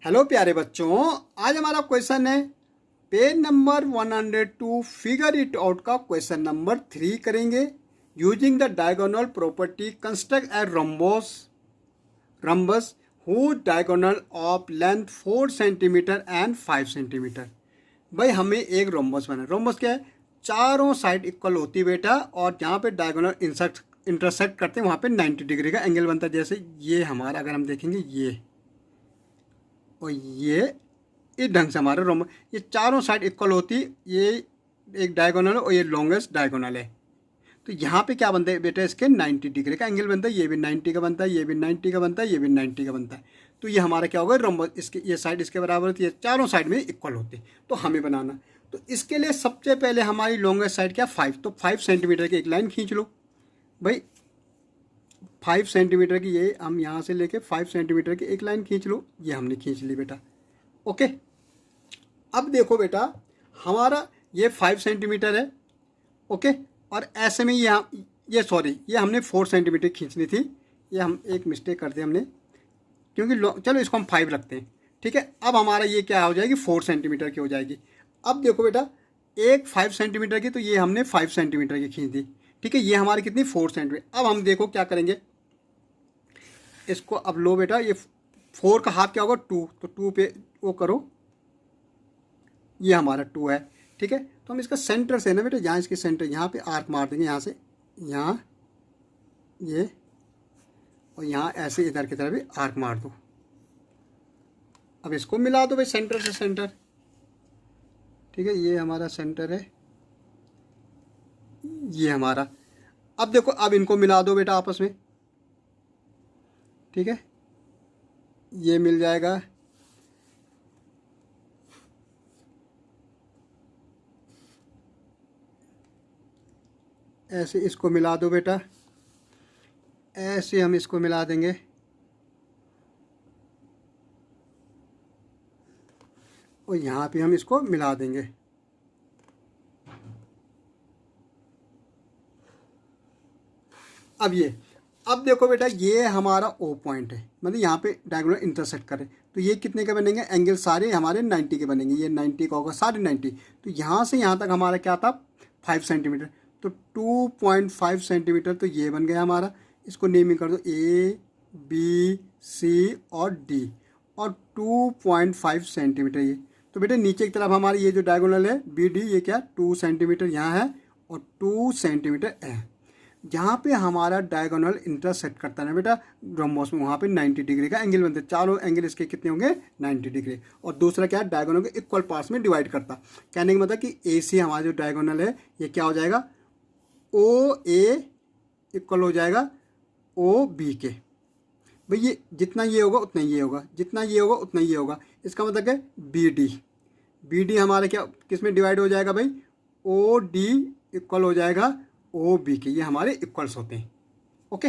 Hello प्यारे बच्चों, आज हमारा क्वेश्चन है page number 102 figure it out का क्वेश्चन नंबर 3 करेंगे। Using the diagonal property construct A rhombus whose diagonal of length 4 centimetre and 5 centimetre. भाई हमें एक रोम्बस बना। रोम्बस क्या है? चारों साइड इक्वल होती है बेटा, और जहाँ पे डायगोनल इंटरसेक्ट करते हैं वहाँ पे 90 डिग्री का एंगल बनता है। जैसे ये हमारा, अगर हम देखेंगे ये और ये इस ढंग से हमारे रोम, ये चारों साइड इक्वल होती, ये एक डायगोनल है और ये लॉन्गेस्ट डायगोनल है। तो यहाँ पे क्या बनता है बेटा? इसके 90 डिग्री का एंगल बनता है। ये भी 90 का बनता है, ये भी 90 का बनता है, ये भी 90 का बनता है। तो ये हमारा क्या होगा? रोम्बस। इसके ये साइड इसके बराबर होती है, चारों साइड में इक्वल होती है। तो हमें बनाना, तो इसके लिए सबसे पहले हमारी लॉन्गेस्ट साइड क्या? 5। तो 5 सेंटीमीटर की एक लाइन खींच लो भाई। 5 सेंटीमीटर की, ये हम यहाँ से लेके 5 सेंटीमीटर की एक लाइन खींच लो। ये हमने खींच ली बेटा। ओके, अब देखो बेटा, हमारा ये 5 सेंटीमीटर है। ओके, और ऐसे में ये सॉरी, ये हमने 4 सेंटीमीटर खींचनी थी। ये हम एक मिस्टेक कर दी हमने, क्योंकि चलो इसको हम 5 रखते हैं। ठीक है, अब हमारा ये क्या हो जाएगी? 4 सेंटीमीटर की हो जाएगी। अब देखो बेटा, एक 5 सेंटीमीटर की, तो ये हमने 5 सेंटीमीटर की खींच दी। ठीक है, ये हमारी कितनी? 4 सेंटीमीटर। अब हम देखो क्या करेंगे इसको। अब लो बेटा, ये 4 का हाफ क्या होगा? 2। तो 2 पे वो करो, ये हमारा 2 है। ठीक है, तो हम इसका सेंटर से ना बेटा, यहाँ इसके सेंटर, यहाँ पे आर्क मार देंगे, यहाँ से यहाँ ये, और यहाँ ऐसे इधर की तरफ भी आर्क मार दो। अब इसको मिला दो भाई, सेंटर से सेंटर। ठीक है, ये हमारा सेंटर है, ये हमारा। अब देखो, अब इनको मिला दो बेटा आपस में। ठीक है, ये मिल जाएगा, ऐसे इसको मिला दो बेटा, ऐसे हम इसको मिला देंगे, और यहाँ पे हम इसको मिला देंगे। अब देखो बेटा, ये हमारा ओ पॉइंट है, मतलब यहाँ पे डायगोनल इंटरसेक्ट करे। तो ये कितने के बनेंगे? एंगल सारे हमारे 90 के बनेंगे। ये 90 का होगा, सारे 90। तो यहाँ से यहाँ तक हमारा क्या था? 5 सेंटीमीटर। तो 2.5 सेंटीमीटर तो ये बन गया हमारा। इसको नेमिंग कर दो ए बी सी और डी, और 2.5 सेंटीमीटर ये। तो बेटे नीचे की तरफ हमारी ये जो डायगोनल है बी डी, ये क्या? 2 सेंटीमीटर यहाँ है और 2 सेंटीमीटर है। जहाँ पे हमारा डायगोनल इंटरसेक्ट करता है ना बेटा रोम्बस में, वहाँ पे 90 डिग्री का एंगल बनता है। चारों एंगल इसके कितने होंगे? 90 डिग्री। और दूसरा क्या है? डायगोनल को इक्वल पार्ट्स में डिवाइड करता। कहने का मतलब कि ए सी हमारा जो डायगोनल है, ये क्या हो जाएगा? ओ ए इक्वल हो जाएगा ओ बी के। भाई ये जितना ये होगा उतना ये होगा, जितना ये होगा उतना ये होगा। इसका मतलब है बी डी हमारा क्या किस में डिवाइड हो जाएगा भाई? ओ डी इक्वल हो जाएगा ओ बी के। ये हमारे इक्वल्स होते हैं। ओके।